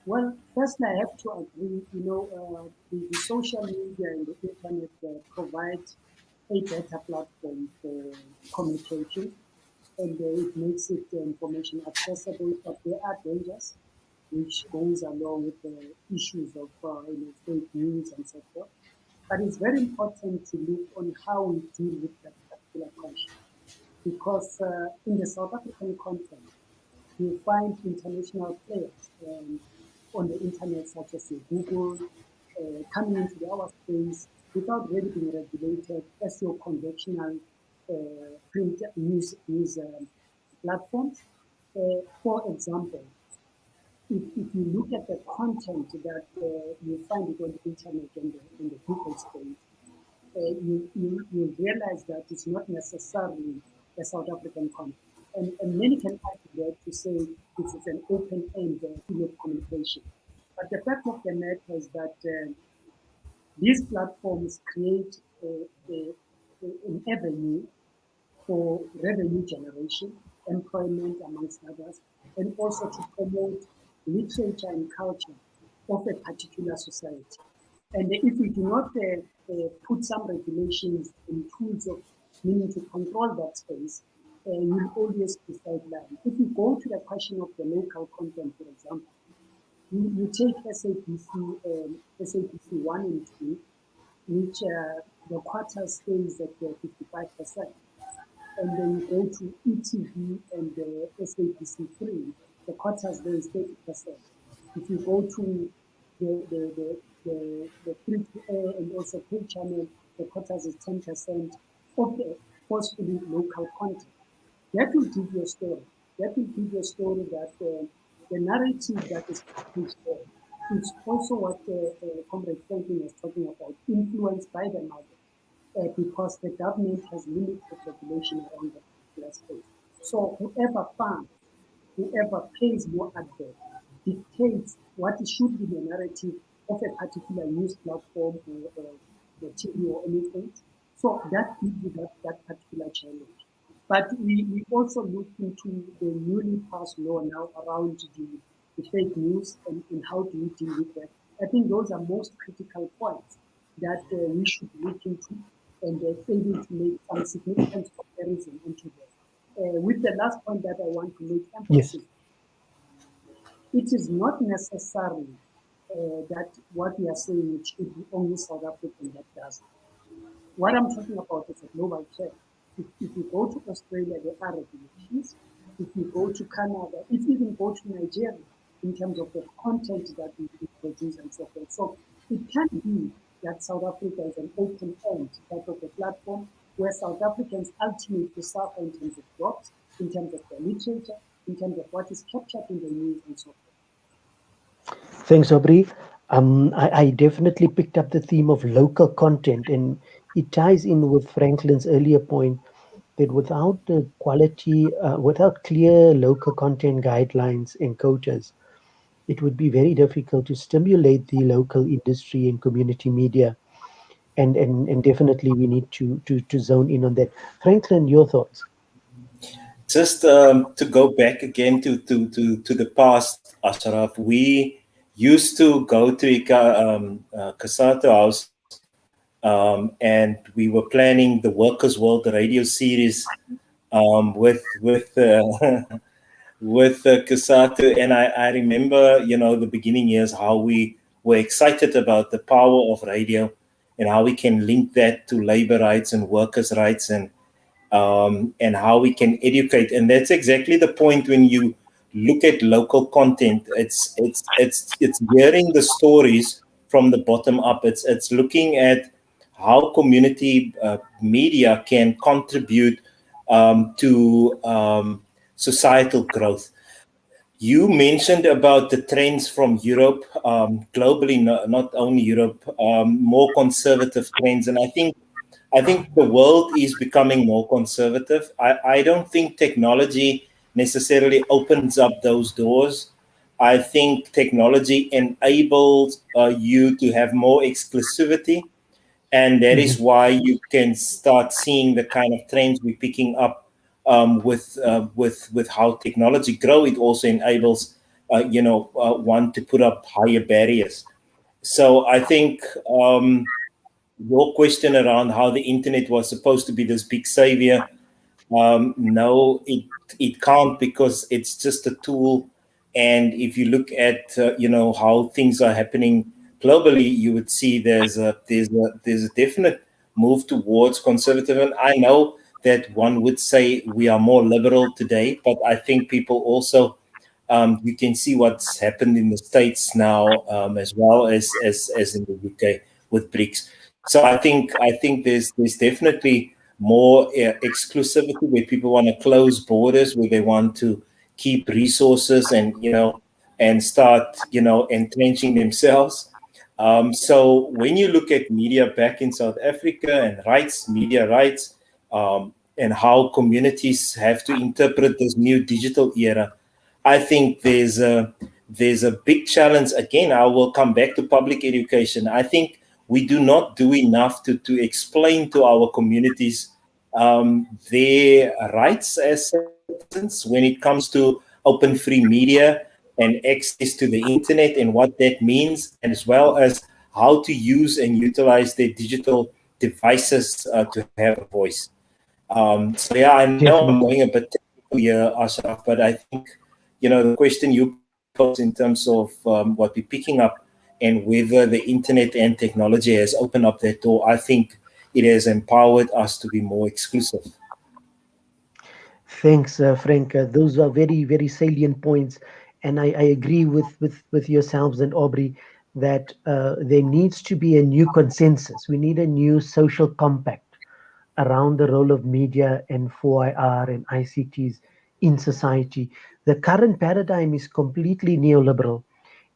Well, first I have to agree, the social media and the internet provide a better platform for communication, and it makes it information accessible, but there are dangers which goes along with the issues of fake news and so forth. But it's very important to look on how we deal with that particular question, because in the South African context, you find international players on the internet, such as Google, coming into our space without really being regulated as your conventional print news platforms. For example, if you look at the content that you find it on the internet and in the Google space, you realize that it's not necessarily a South African content. And many can argue that to say this is an open-end field of communication. But the fact of the matter is that these platforms create an avenue for revenue generation, employment, amongst others, and also to promote literature and culture of a particular society. And if we do not put some regulations and tools of meaning to control that space, you'll always be sidelined. If you go to the question of the local content, for example, you take SABC 1 and 2, which the quota stays at 55%. And then you go to ETV and the SABC 3, the quotas there is 30%. If you go to the free to air and also pay channel, the quotas is 10% of the forcefully local content. That will give you a story. That will give you a story that the narrative that is published there is also what Comrade Franklin was talking about, influenced by the market, because the government has limited regulation around the particular space. So whoever funds, whoever pays more advert, dictates what should be the narrative of a particular news platform or TV or anything. So that gives you that particular challenge. But we also look into the newly passed law now around the fake news and how do we deal with that. I think those are most critical points that we should look into and able to make some significant comparison into that. With the last point that I want to make emphasis, it is not necessary that what we are saying it should be only South African that does it. What I'm talking about is a global trend. If you go to Australia, there are regulations. If you go to Canada, if you even go to Nigeria, in terms of the content that we produce and so forth. So it can be that South Africa is an open-end type of a platform where South Africans ultimately suffer in terms of jobs, in terms of the literature, in terms of what is captured in the news and so forth. Thanks, Aubrey. I definitely picked up the theme of local content, and it ties in with Franklin's earlier point that without the quality, without clear local content guidelines and quotas, it would be very difficult to stimulate the local industry and community media. And definitely we need to zone in on that. Franklin, your thoughts? Just to go back again to the past, Ashraf, we used to go to Kasato House, and we were planning the Workers' World radio series with Kasato, and I remember, the beginning years, how we were excited about the power of radio and how we can link that to labor rights and workers' rights and how we can educate. And that's exactly the point when you look at local content. It's hearing the stories from the bottom up. It's looking at how community media can contribute to societal growth. You mentioned about the trends from Europe, globally, not only Europe, more conservative trends. And I think the world is becoming more conservative. I don't think technology necessarily opens up those doors. I think technology enables you to have more exclusivity. And that is why you can start seeing the kind of trends we're picking up with how technology grow. It also enables, one to put up higher barriers. So I think your question around how the internet was supposed to be this big savior, no, it can't, because it's just a tool. And if you look at how things are happening globally, you would see there's a definite move towards conservative. And I know that one would say we are more liberal today, but I think people also you can see what's happened in the States now, as well as in the UK with BRICS. So I think there's definitely more exclusivity, where people want to close borders, where they want to keep resources and start entrenching themselves. So when you look at media back in South Africa and media rights, and how communities have to interpret this new digital era, I think there's a big challenge. Again, I will come back to public education. I think we do not do enough to explain to our communities their rights as citizens when it comes to open free media and access to the internet and what that means, and as well as how to use and utilize their digital devices to have a voice. So yeah, I know I'm going a bit technical here, Ashraf, but I think, the question you posed in terms of what we're picking up and whether the internet and technology has opened up that door, I think it has empowered us to be more exclusive. Thanks, Frank. Those are very, very salient points, and I agree with yourselves and Aubrey that there needs to be a new consensus. We need a new social compact around the role of media and 4IR and ICTs in society. The current paradigm is completely neoliberal.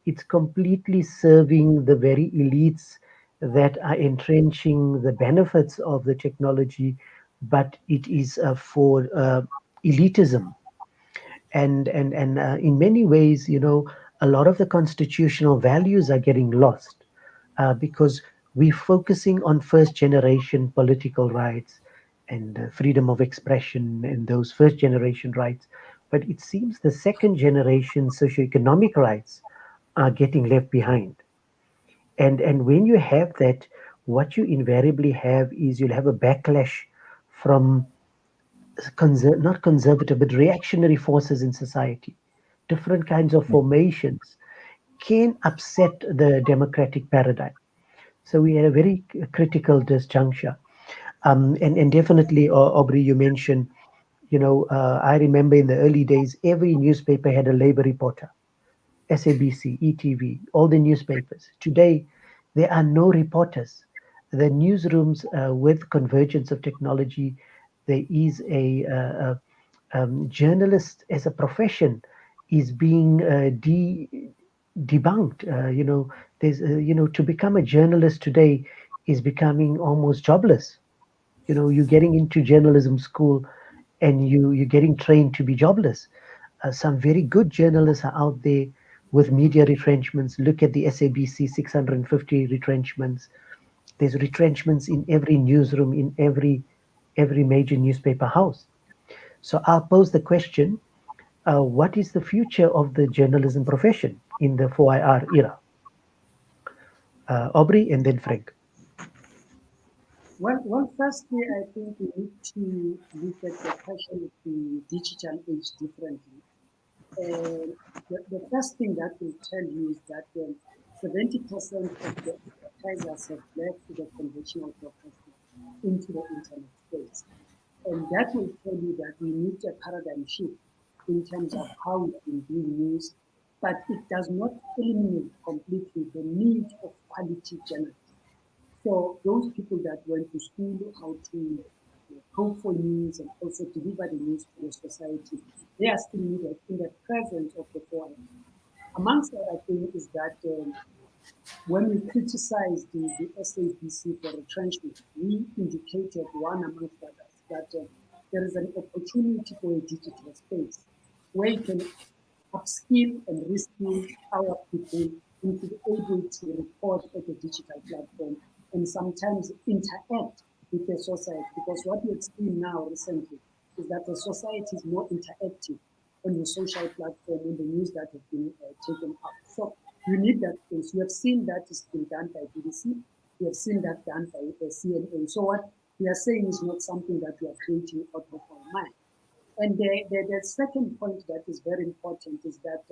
It's completely serving the very elites that are entrenching the benefits of the technology, but it is for elitism. And in many ways, a lot of the constitutional values are getting lost because we're focusing on first generation political rights and freedom of expression and those first generation rights. But it seems the second generation socioeconomic rights are getting left behind. And when you have that, what you invariably have is you'll have a backlash from not conservative, but reactionary forces in society. Different kinds of formations can upset the democratic paradigm. So we had a very critical disjuncture. And definitely, Aubrey, you mentioned, I remember in the early days, every newspaper had a labor reporter, SABC, ETV, all the newspapers. Today, there are no reporters. The newsrooms, with convergence of technology, there is a journalist as a profession is being debunked. There's to become a journalist today is becoming almost jobless. You're getting into journalism school, and you're getting trained to be jobless. Some very good journalists are out there with media retrenchments. Look at the SABC 650 retrenchments. There's retrenchments in every newsroom, in every major newspaper house. So I'll pose the question, what is the future of the journalism profession in the 4IR era? Aubrey and then Frank. Well, firstly, I think we need to look at the question of the digital age differently. The first thing that will tell you is that 70% of the advertisers have left the conventional broadcasting into the internet space. And that will tell you that we need a paradigm shift in terms of how we can do news, but it does not eliminate completely the need of quality journalism. So those people that went to school, how to hope for news and also deliver the news to the society, they are still needed in the presence of the forum. Amongst other things is that when we criticized the SABC for retrenchment, we indicated one amongst others that there is an opportunity for a digital space where you can upskill and reskill our people into be able to report at the digital platform and sometimes interact with the society. Because what we have seen now recently is that the society is more interactive on the social platform and the news that have been taken up. So you need that space. You have seen that it's been done by BBC. You have seen that done by CNN. So what we are saying is not something that we are creating out of our mind. And the second point that is very important is that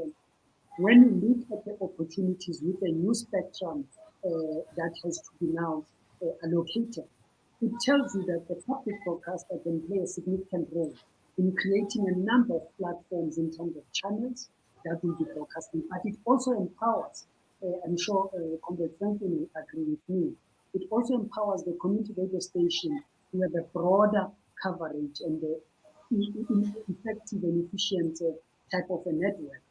when you look at the opportunities with the new spectrum that has to be now allocated, it tells you that the public broadcaster can play a significant role in creating a number of platforms in terms of channels that will be broadcasting. But it also empowers, I'm sure Comrade Franklin will agree with me, it also empowers the community radio station to have a broader coverage and the effective and efficient type of a network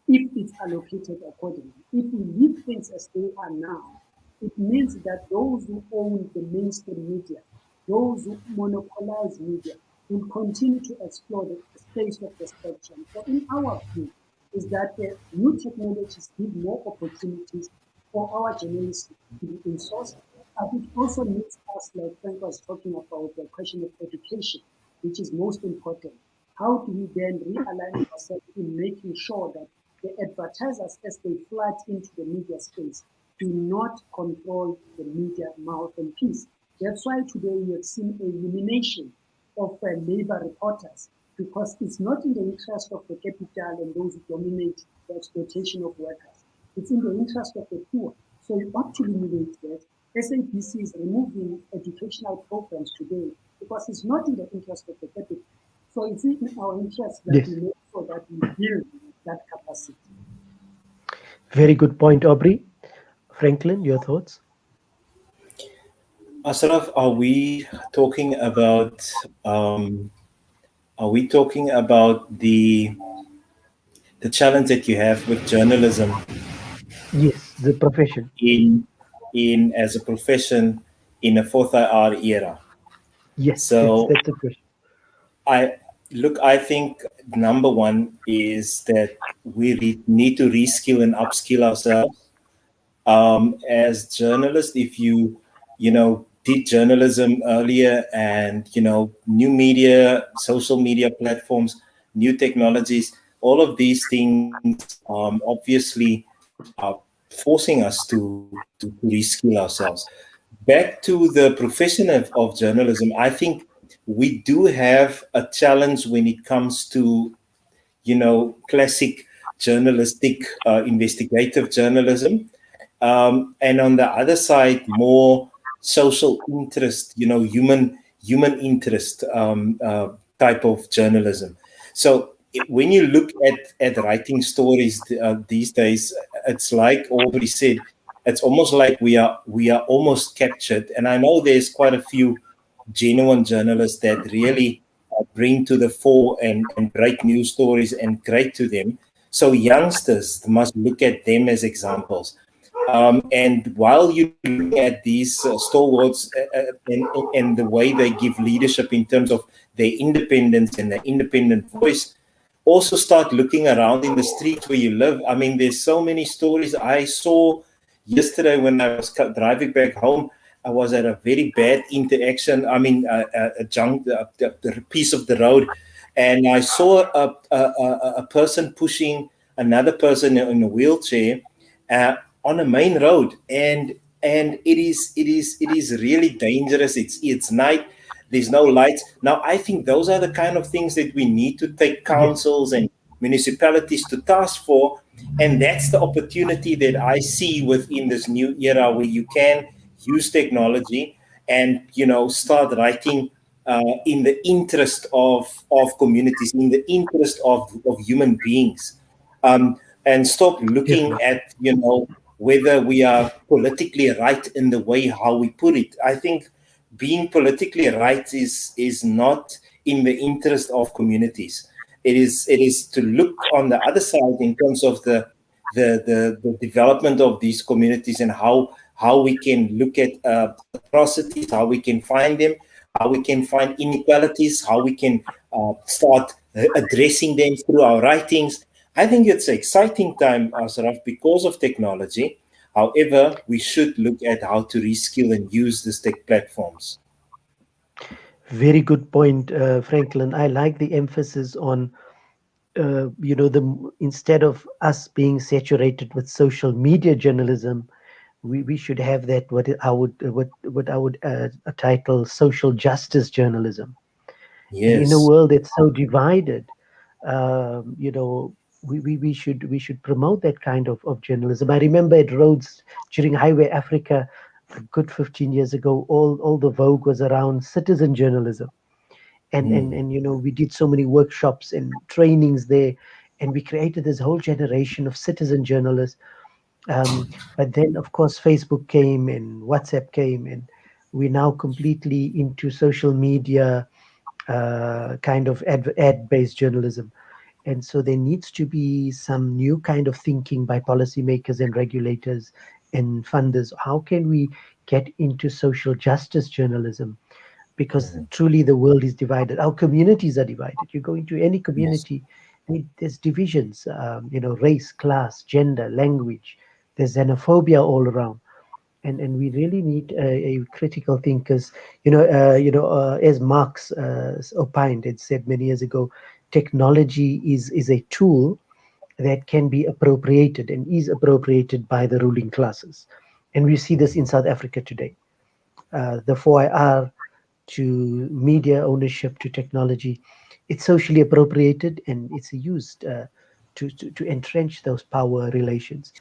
if it's allocated accordingly. If we leave things as they are now, it means that those who own the mainstream media, those who monopolize media, will continue to explore the space of the spectrum. So in our view, is that the new technologies give more opportunities for our journalists to be in source, but it also needs us, like Frank was talking about, the question of education, which is most important. How do we then realign ourselves in making sure that the advertisers, as they flood into the media space, do not control the media mouthpiece. That's why today we have seen a elimination of labor reporters, because it's not in the interest of the capital and those who dominate the exploitation of workers. It's in the interest of the poor. So you ought to eliminate that. SABC is removing educational programs today because it's not in the interest of the capital. So it's in our interest that we make sure that we build that capacity. Very good point, Aubrey. Franklin, your thoughts? Ashraf, are we talking about the challenge that you have with journalism? Yes, the profession. In as a profession in a 4th IR era. Yes, so that's a question. I think number one is that we need to reskill and upskill ourselves. As journalists, if you did journalism earlier, and new media, social media platforms, new technologies, all of these things obviously are forcing us to reskill ourselves. Back to the profession of journalism, I think we do have a challenge when it comes to classic journalistic investigative journalism, and on the other side, more social interest, human interest type of journalism. So when you look at writing stories these days, it's like Aubrey said, it's almost like we are almost captured. And I know there's quite a few genuine journalists that really bring to the fore and write news stories and great to them. So youngsters must look at them as examples. And while you look at these stalwarts and the way they give leadership in terms of their independence and their independent voice, also start looking around in the streets where you live. I mean, there's so many stories. I saw yesterday when I was driving back home, I was at a very bad interaction. I mean, a piece of the road, and I saw a person pushing another person in a wheelchair on a main road, and it is really dangerous. It's night. There's no lights. Now, I think those are the kind of things that we need to take councils and municipalities to task for, and that's the opportunity that I see within this new era where you can use technology and start writing in the interest of communities, in the interest of human beings, and stop looking at whether we are politically right in the way how we put it. I think being politically right is not in the interest of communities. It is to look on the other side in terms of the development of these communities, and how we can look at atrocities, how we can find them, how we can find inequalities, how we can start addressing them through our writings. I think it's an exciting time, Ashraf, because of technology. However, we should look at how to reskill and use these tech platforms. Very good point, Franklin. I like the emphasis on, instead of us being saturated with social media journalism, we should have that what I would title social justice journalism. Yes. And in a world that's so divided, we should promote that kind of journalism. I remember at Rhodes during Highway Africa, a good 15 years ago, all the vogue was around citizen journalism, and we did so many workshops and trainings there, and we created this whole generation of citizen journalists. But then, of course, Facebook came and WhatsApp came, and we're now completely into social media kind of ad-based journalism. And so there needs to be some new kind of thinking by policymakers and regulators and funders. How can we get into social justice journalism? Because truly the world is divided. Our communities are divided. You go into any community, there's divisions, race, class, gender, language. There's xenophobia all around. And we really need a critical thinkers. As Marx opined and said many years ago, technology is a tool that can be appropriated and is appropriated by the ruling classes. And we see this in South Africa today. The 4IR to media ownership to technology, it's socially appropriated and it's used to entrench those power relations.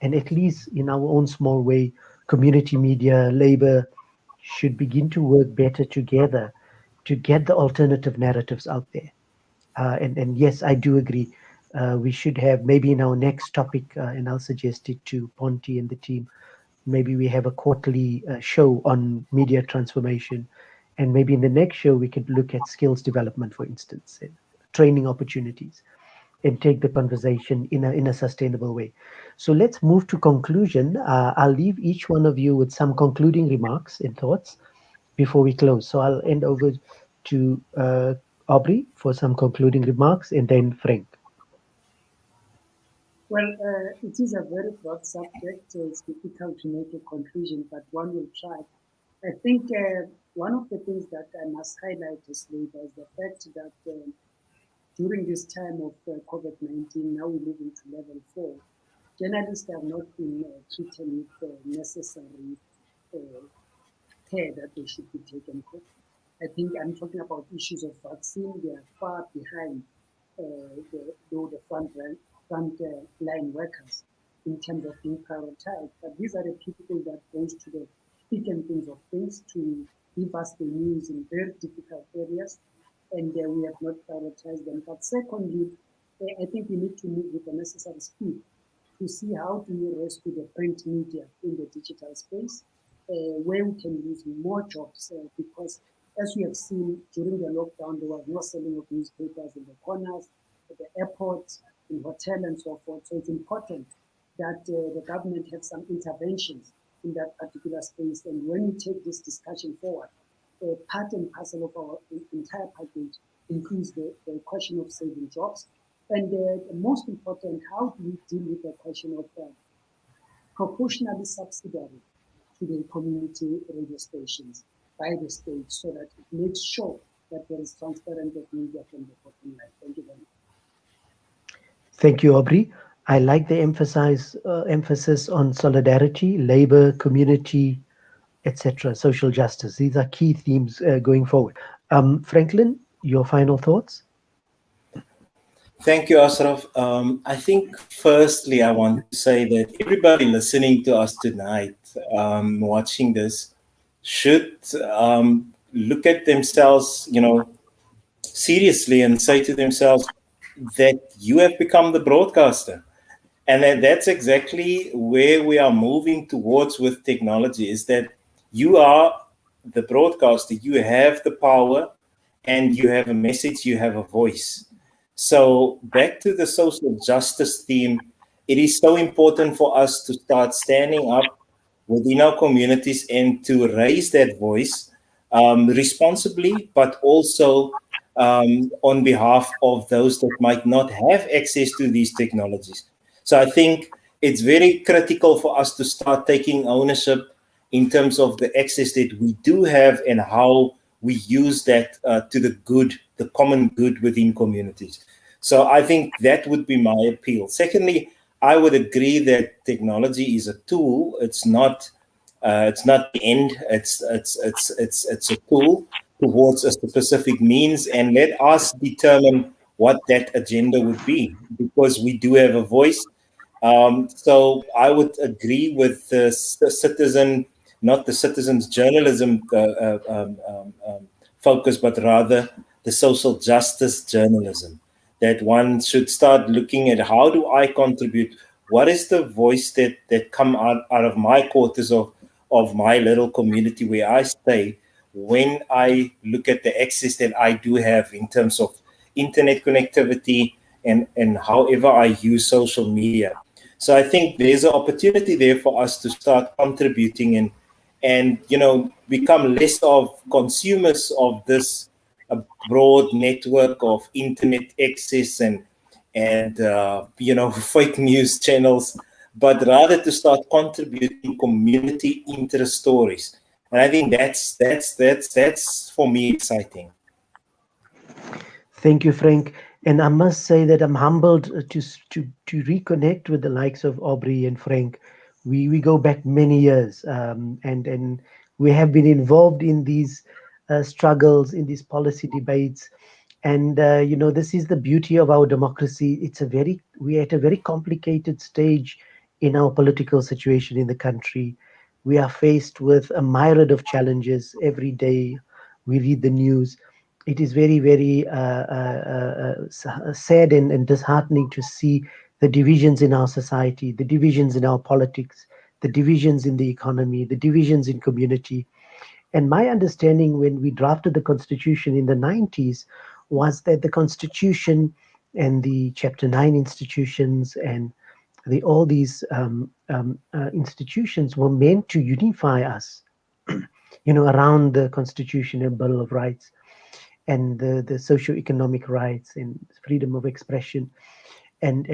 And at least in our own small way, community media, labor should begin to work better together to get the alternative narratives out there. And yes, I do agree. We should have maybe in our next topic, and I'll suggest it to Ponti and the team, maybe we have a quarterly show on media transformation. And maybe in the next show, we could look at skills development, for instance, and training opportunities, and take the conversation in a sustainable way. So let's move to conclusion. I'll leave each one of you with some concluding remarks and thoughts before we close. So I'll hand over to Aubrey for some concluding remarks, and then Frank. Well, it is a very broad subject. It's difficult to make a conclusion, but one will try. I think one of the things that I must highlight is the fact that during this time of COVID-19, now we move into level 4, journalists have not been treated with necessary care that they should be taken for. I think I'm talking about issues of vaccine. They are far behind the front line workers in terms of being prioritized. But these are the people that goes to the thick and things of things to give us the news in very difficult areas, and we have not prioritized them. But secondly, I think we need to move with the necessary speed to see how do we rescue the print media in the digital space, where we can use more jobs, because as we have seen during the lockdown, there was no selling of newspapers in the corners, at the airports, in hotels, and so forth. So it's important that the government have some interventions in that particular space. And when we take this discussion forward, part and parcel of our entire package includes the question of saving jobs. And most important, how do we deal with the question of proportionally subsidiary to the community radio stations by the state, so that it makes sure that there is transparent media from the bottom line. Thank you very much. Thank you, Aubrey. I like the emphasis on solidarity, labor, community, etc., social justice. These are key themes going forward. Franklin, your final thoughts? Thank you, Ashraf. I think firstly, I want to say that everybody listening to us tonight, watching this, should look at themselves, seriously, and say to themselves that you have become the broadcaster. And that's exactly where we are moving towards with technology, is that you are the broadcaster, you have the power, and you have a message, you have a voice. So back to the social justice theme, it is so important for us to start standing up within our communities and to raise that voice responsibly, but also on behalf of those that might not have access to these technologies. So I think it's very critical for us to start taking ownership in terms of the access that we do have and how we use that to the common good within communities. So I think that would be my appeal. Secondly, I would agree that technology is a tool. It's not the end. It's a tool towards a specific means, and let us determine what that agenda would be, because we do have a voice. So I would agree with the citizen, not the citizen's journalism focus, but rather the social justice journalism, that one should start looking at how do I contribute? What is the voice that come out of my quarters of my little community where I stay, when I look at the access that I do have in terms of internet connectivity and however I use social media. So I think there's an opportunity there for us to start contributing and become less of consumers of this broad network of internet access and fake news channels, but rather to start contributing community interest stories. And I think that's for me exciting. Thank you, Frank. And I must say that I'm humbled to reconnect with the likes of Aubrey and Frank, We go back many years, and we have been involved in these struggles, in these policy debates. And this is the beauty of our democracy. We're at a very complicated stage in our political situation in the country. We are faced with a myriad of challenges every day. We read the news. It is very, very sad and disheartening to see the divisions in our society, the divisions in our politics, the divisions in the economy, the divisions in community. And my understanding when we drafted the Constitution in the 90s was that the Constitution and the Chapter 9 institutions and all these institutions were meant to unify us, around the Constitution and Bill of Rights and the socio-economic rights and freedom of expression. And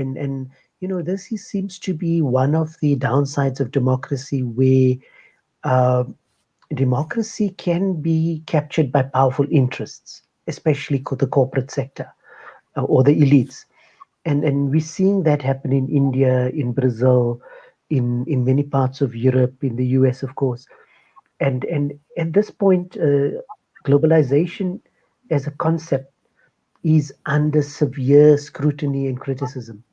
this seems to be one of the downsides of democracy, where democracy can be captured by powerful interests, especially the corporate sector or the elites. And we're seeing that happen in India, in Brazil, in many parts of Europe, in the US, of course. And at this point, globalization as a concept is under severe scrutiny and criticism.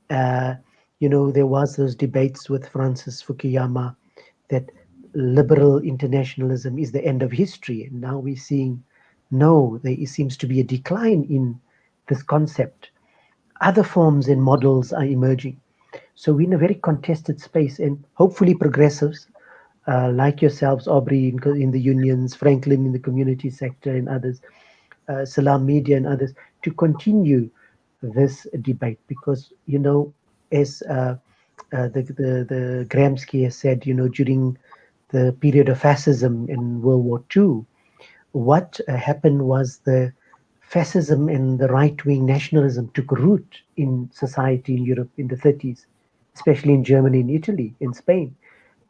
There was those debates with Francis Fukuyama that liberal internationalism is the end of history. And now we're seeing, no, there seems to be a decline in this concept. Other forms and models are emerging. So we're in a very contested space, and hopefully progressives like yourselves, Aubrey, in the unions, Franklin in the community sector, and others, Salam Media and others, to continue this debate, because as the Gramsci has said, during the period of fascism in World War II, what happened was the fascism and the right-wing nationalism took root in society in Europe in the 30s, especially in Germany, in Italy, in Spain,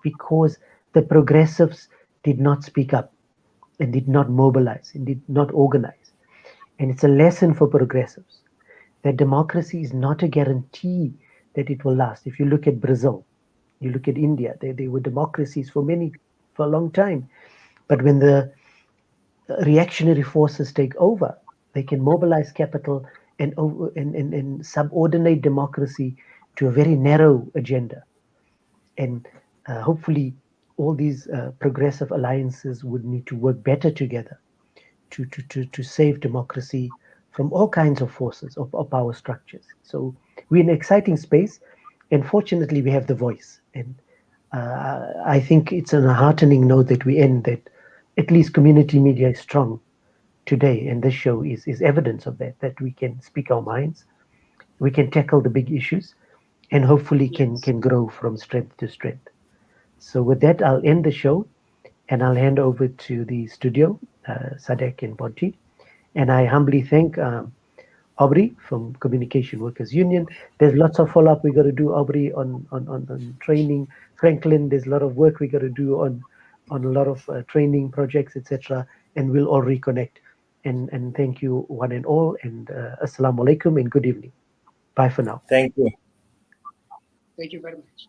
because the progressives did not speak up and did not mobilize and did not organize. And it's a lesson for progressives that democracy is not a guarantee that it will last. If you look at Brazil, you look at India, they were democracies for a long time. But when the reactionary forces take over, they can mobilize capital and subordinate democracy to a very narrow agenda. And hopefully all these progressive alliances would need to work better together to save democracy from all kinds of forces of power structures. So we're in an exciting space, and fortunately we have the voice. And I think it's on a heartening note that we end that at least community media is strong today, and this show is evidence of that we can speak our minds, we can tackle the big issues, and hopefully can grow from strength to strength. So with that, I'll end the show, and I'll hand over to the studio, Sadek and Bonti. And I humbly thank Aubrey from Communication Workers Union. There's lots of follow-up we got to do, Aubrey, on training. Franklin, there's a lot of work we got to do on a lot of training projects, etc. And we'll all reconnect. And thank you one and all. And assalamu alaikum and good evening. Bye for now. Thank you. Thank you very much.